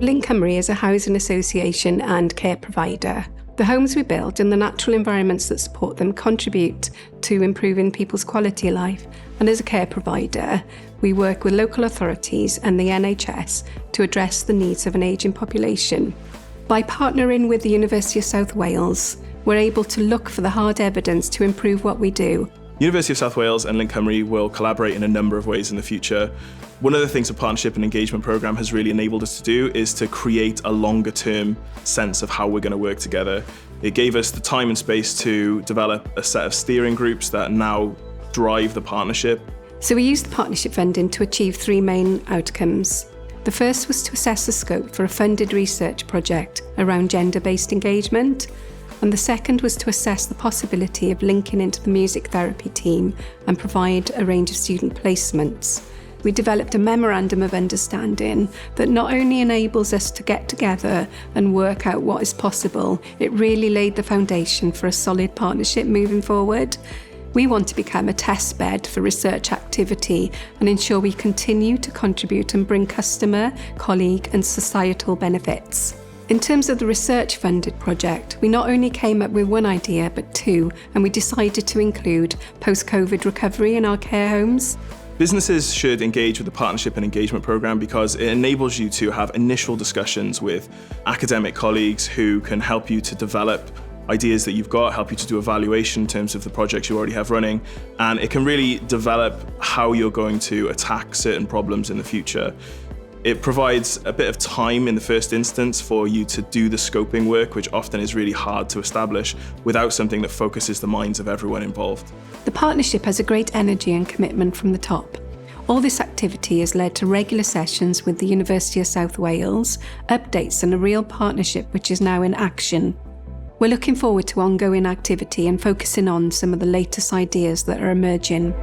Linc Cymru is a housing association and care provider. The homes we build and the natural environments that support them contribute to improving people's quality of life. And as a care provider, we work with local authorities and the NHS to address the needs of an ageing population. By partnering with the University of South Wales, we're able to look for the hard evidence to improve what we do. University of South Wales and Linc Cymru will collaborate in a number of ways in the future. One of the things the Partnership and Engagement Programme has really enabled us to do is to create a longer term sense of how we're going to work together. It gave us the time and space to develop a set of steering groups that now drive the partnership. So we used the partnership funding to achieve three main outcomes. The first was to assess the scope for a funded research project around gender-based engagement. And the second was to assess the possibility of linking into the music therapy team and provide a range of student placements. We developed a memorandum of understanding that not only enables us to get together and work out what is possible, it really laid the foundation for a solid partnership moving forward. We want to become a test bed for research activity and ensure we continue to contribute and bring customer, colleague and societal benefits. In terms of the research-funded project, we not only came up with one idea, but two, and we decided to include post-COVID recovery in our care homes. Businesses should engage with the Partnership and Engagement Programme because it enables you to have initial discussions with academic colleagues who can help you to develop ideas that you've got, help you to do evaluation in terms of the projects you already have running, and it can really develop how you're going to attack certain problems in the future. It provides a bit of time in the first instance for you to do the scoping work, which often is really hard to establish without something that focuses the minds of everyone involved. The partnership has a great energy and commitment from the top. All this activity has led to regular sessions with the University of South Wales, updates and a real partnership which is now in action. We're looking forward to ongoing activity and focusing on some of the latest ideas that are emerging.